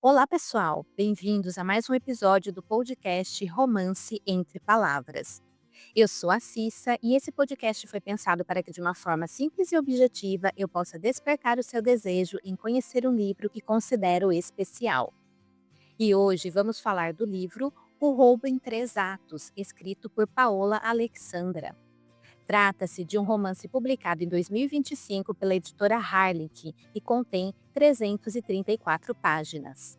Olá, pessoal! Bem-vindos a mais um episódio do podcast Romance Entre Palavras. Eu sou a Cissa e esse podcast foi pensado para que, de uma forma simples e objetiva, eu possa despertar o seu desejo em conhecer um livro que considero especial. E hoje vamos falar do livro O Roubo em Três Atos, escrito por Paola Alexandra. Trata-se de um romance publicado em 2025 pela editora Harlequin e contém 334 páginas.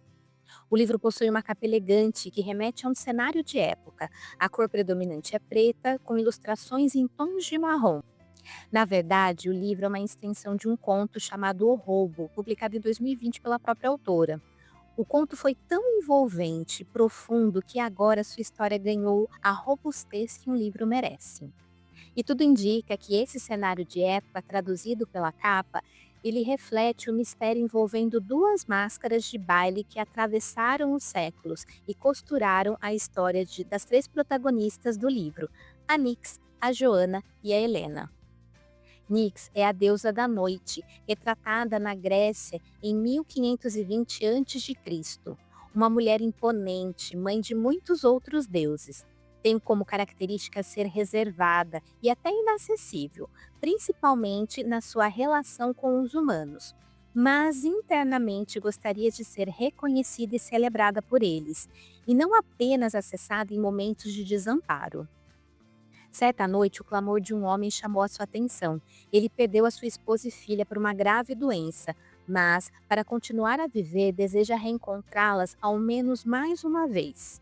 O livro possui uma capa elegante que remete a um cenário de época. A cor predominante é preta, com ilustrações em tons de marrom. Na verdade, o livro é uma extensão de um conto chamado O Roubo, publicado em 2020 pela própria autora. O conto foi tão envolvente e profundo que agora sua história ganhou a robustez que um livro merece. E tudo indica que esse cenário de época, traduzido pela capa, ele reflete o mistério envolvendo duas máscaras de baile que atravessaram os séculos e costuraram a história das três protagonistas do livro, a Nix, a Joana e a Helena. Nix é a deusa da noite, retratada na Grécia em 1520 a.C. Uma mulher imponente, mãe de muitos outros deuses. Tem como característica ser reservada e até inacessível, principalmente na sua relação com os humanos. Mas internamente gostaria de ser reconhecida e celebrada por eles, e não apenas acessada em momentos de desamparo. Certa noite, o clamor de um homem chamou a sua atenção. Ele perdeu a sua esposa e filha por uma grave doença, mas, para continuar a viver, deseja reencontrá-las ao menos mais uma vez.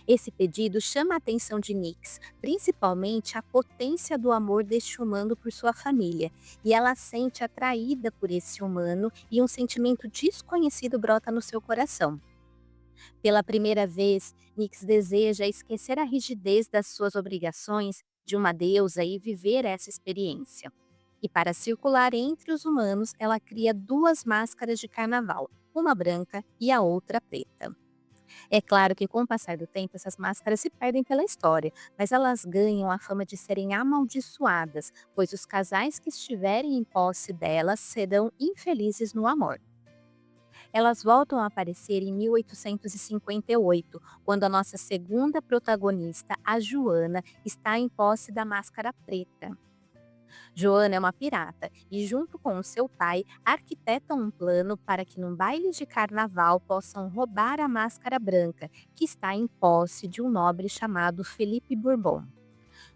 Esse pedido chama a atenção de Nix, principalmente a potência do amor deste humano por sua família, e ela sente atraída por esse humano e um sentimento desconhecido brota no seu coração. Pela primeira vez, Nix deseja esquecer a rigidez das suas obrigações de uma deusa e viver essa experiência. E para circular entre os humanos, ela cria duas máscaras de carnaval, uma branca e a outra preta. É claro que com o passar do tempo essas máscaras se perdem pela história, mas elas ganham a fama de serem amaldiçoadas, pois os casais que estiverem em posse delas serão infelizes no amor. Elas voltam a aparecer em 1858, quando a nossa segunda protagonista, a Joana, está em posse da máscara preta. Joana é uma pirata e, junto com o seu pai, arquitetam um plano para que num baile de carnaval possam roubar a máscara branca, que está em posse de um nobre chamado Felipe Bourbon.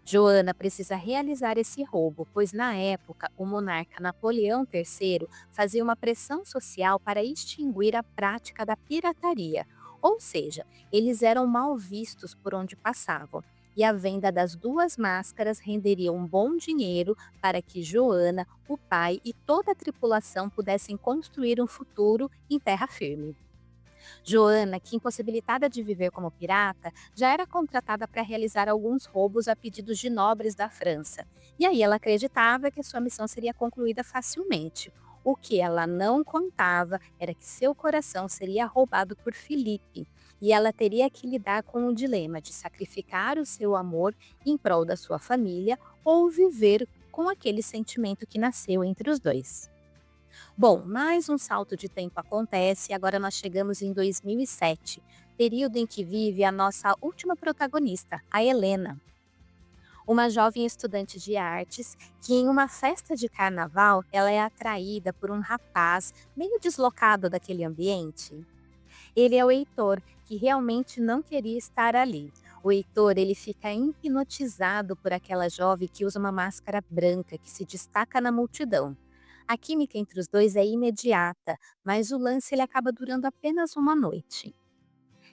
Joana precisa realizar esse roubo, pois na época o monarca Napoleão III fazia uma pressão social para extinguir a prática da pirataria, ou seja, eles eram mal vistos por onde passavam. E a venda das duas máscaras renderia um bom dinheiro para que Joana, o pai e toda a tripulação pudessem construir um futuro em terra firme. Joana, que impossibilitada de viver como pirata, já era contratada para realizar alguns roubos a pedidos de nobres da França. E aí ela acreditava que sua missão seria concluída facilmente. O que ela não contava era que seu coração seria roubado por Felipe, e ela teria que lidar com o dilema de sacrificar o seu amor em prol da sua família ou viver com aquele sentimento que nasceu entre os dois. Bom, mais um salto de tempo acontece e agora nós chegamos em 2007, período em que vive a nossa última protagonista, a Helena, uma jovem estudante de artes que em uma festa de carnaval ela é atraída por um rapaz meio deslocado daquele ambiente. Ele é o Heitor, que realmente não queria estar ali. O Heitor, ele fica hipnotizado por aquela jovem que usa uma máscara branca que se destaca na multidão. A química entre os dois é imediata, mas o lance ele acaba durando apenas uma noite.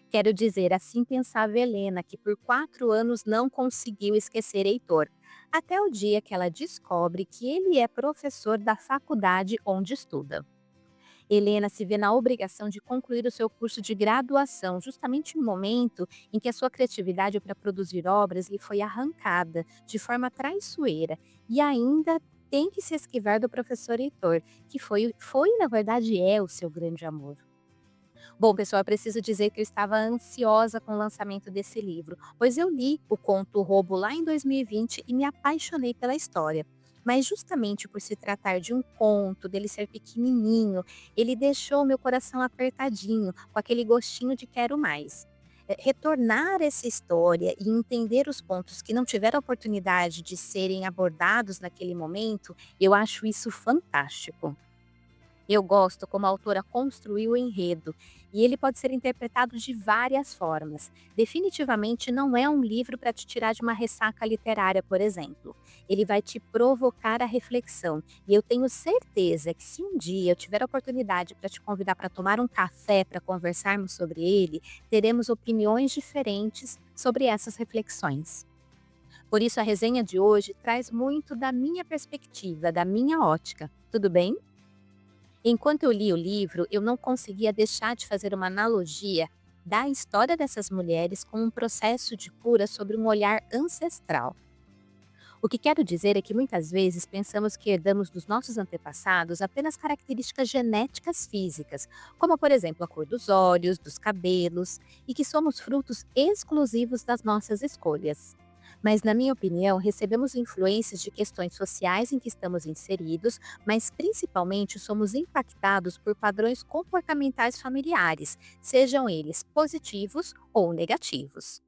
Quero dizer, assim pensava Helena, que por 4 anos não conseguiu esquecer Heitor, até o dia que ela descobre que ele é professor da faculdade onde estuda. Helena se vê na obrigação de concluir o seu curso de graduação, justamente no momento em que a sua criatividade para produzir obras lhe foi arrancada de forma traiçoeira e ainda tem que se esquivar do professor Heitor, que foi na verdade é o seu grande amor. Bom, pessoal, eu preciso dizer que eu estava ansiosa com o lançamento desse livro, pois eu li o conto O Roubo lá em 2020 e me apaixonei pela história. mas justamente por se tratar de um conto, dele ser pequenininho, ele deixou meu coração apertadinho, com aquele gostinho de quero mais. Retornar essa história e entender os pontos que não tiveram oportunidade de serem abordados naquele momento, eu acho isso fantástico. Eu gosto como a autora construiu o enredo, e ele pode ser interpretado de várias formas. Definitivamente não é um livro para te tirar de uma ressaca literária, por exemplo. Ele vai te provocar a reflexão, e eu tenho certeza que se um dia eu tiver a oportunidade para te convidar para tomar um café para conversarmos sobre ele, teremos opiniões diferentes sobre essas reflexões. Por isso a resenha de hoje traz muito da minha perspectiva, da minha ótica. Tudo bem? Enquanto eu li o livro, eu não conseguia deixar de fazer uma analogia da história dessas mulheres com um processo de cura sobre um olhar ancestral. O que quero dizer é que muitas vezes pensamos que herdamos dos nossos antepassados apenas características genéticas físicas, como por exemplo a cor dos olhos, dos cabelos, e que somos frutos exclusivos das nossas escolhas. Mas, na minha opinião, recebemos influências de questões sociais em que estamos inseridos, mas principalmente somos impactados por padrões comportamentais familiares, sejam eles positivos ou negativos.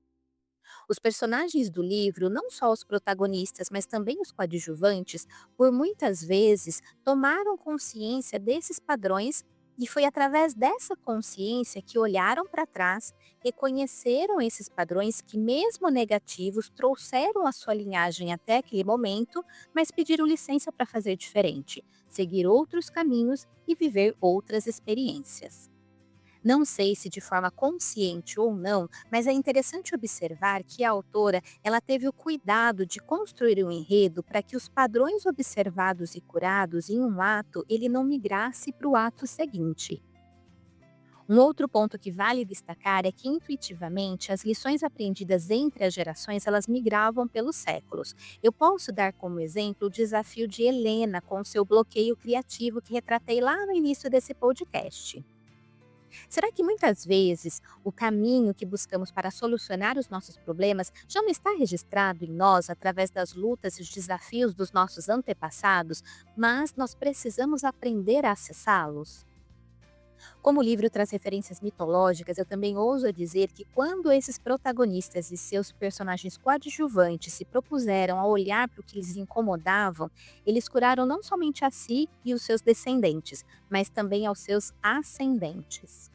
Os personagens do livro, não só os protagonistas, mas também os coadjuvantes, por muitas vezes tomaram consciência desses padrões e foi através dessa consciência que olharam para trás, reconheceram esses padrões que, mesmo negativos, trouxeram a sua linhagem até aquele momento, mas pediram licença para fazer diferente, seguir outros caminhos e viver outras experiências. Não sei se de forma consciente ou não, mas é interessante observar que a autora ela teve o cuidado de construir um enredo para que os padrões observados e curados em um ato ele não migrasse para o ato seguinte. Um outro ponto que vale destacar é que intuitivamente as lições aprendidas entre as gerações elas migravam pelos séculos. Eu posso dar como exemplo o desafio de Helena com seu bloqueio criativo que retratei lá no início desse podcast. Será que muitas vezes o caminho que buscamos para solucionar os nossos problemas já não está registrado em nós através das lutas e os desafios dos nossos antepassados, mas nós precisamos aprender a acessá-los? Como o livro traz referências mitológicas, eu também ouso dizer que quando esses protagonistas e seus personagens coadjuvantes se propuseram a olhar para o que lhes incomodavam, eles curaram não somente a si e os seus descendentes, mas também aos seus ascendentes.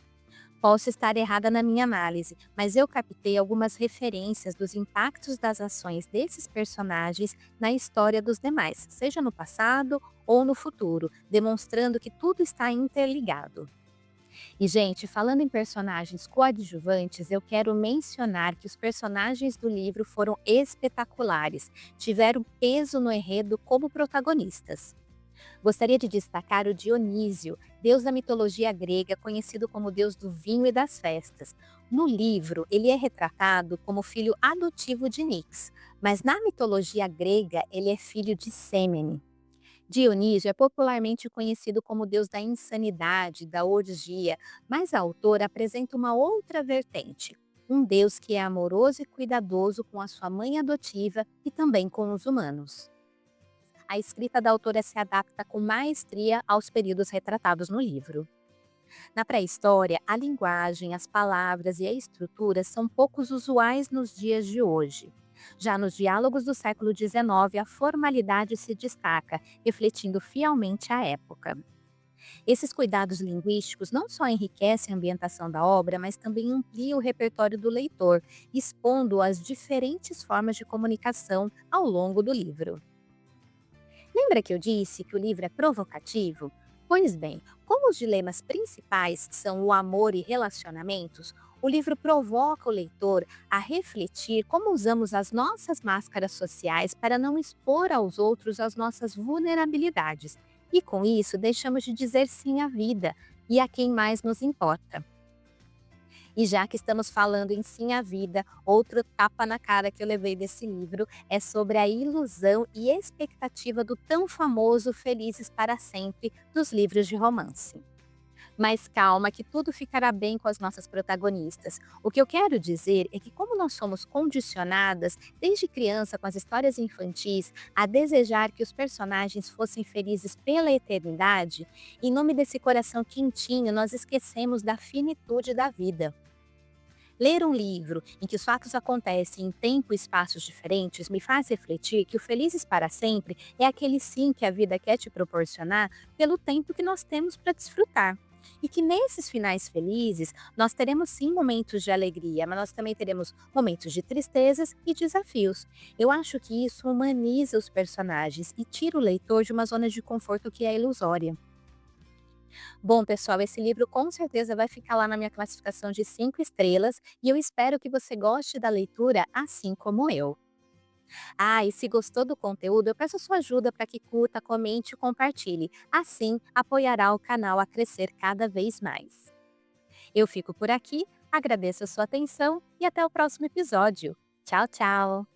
Posso estar errada na minha análise, mas eu captei algumas referências dos impactos das ações desses personagens na história dos demais, seja no passado ou no futuro, demonstrando que tudo está interligado. E, gente, falando em personagens coadjuvantes, eu quero mencionar que os personagens do livro foram espetaculares, tiveram peso no enredo como protagonistas. Gostaria de destacar o Dionísio, deus da mitologia grega, conhecido como deus do vinho e das festas. No livro, ele é retratado como filho adotivo de Nix, mas na mitologia grega, ele é filho de Sêmene. Dionísio é popularmente conhecido como deus da insanidade, da orgia, mas a autora apresenta uma outra vertente. Um deus que é amoroso e cuidadoso com a sua mãe adotiva e também com os humanos. A escrita da autora se adapta com maestria aos períodos retratados no livro. Na pré-história, a linguagem, as palavras e a estrutura são poucos usuais nos dias de hoje. Já nos diálogos do século XIX, a formalidade se destaca, refletindo fielmente a época. Esses cuidados linguísticos não só enriquecem a ambientação da obra, mas também ampliam o repertório do leitor, expondo as diferentes formas de comunicação ao longo do livro. Lembra que eu disse que o livro é provocativo? Pois bem, como os dilemas principais são o amor e relacionamentos, o livro provoca o leitor a refletir como usamos as nossas máscaras sociais para não expor aos outros as nossas vulnerabilidades. E com isso, deixamos de dizer sim à vida e a quem mais nos importa. E já que estamos falando em Sim à Vida, outro tapa na cara que eu levei desse livro é sobre a ilusão e expectativa do tão famoso Felizes para Sempre dos livros de romance. Mas calma, que tudo ficará bem com as nossas protagonistas. O que eu quero dizer é que, como nós somos condicionadas, desde criança, com as histórias infantis, a desejar que os personagens fossem felizes pela eternidade, em nome desse coração quentinho, nós esquecemos da finitude da vida. Ler um livro em que os fatos acontecem em tempo e espaços diferentes me faz refletir que o Felizes para Sempre é aquele sim que a vida quer te proporcionar pelo tempo que nós temos para desfrutar. E que nesses finais felizes nós teremos sim momentos de alegria, mas nós também teremos momentos de tristezas e desafios. Eu acho que isso humaniza os personagens e tira o leitor de uma zona de conforto que é ilusória. Bom, pessoal, esse livro com certeza vai ficar lá na minha classificação de 5 estrelas e eu espero que você goste da leitura assim como eu. Ah, e se gostou do conteúdo, eu peço sua ajuda para que curta, comente e compartilhe. Assim, apoiará o canal a crescer cada vez mais. Eu fico por aqui, agradeço a sua atenção e até o próximo episódio. Tchau, tchau!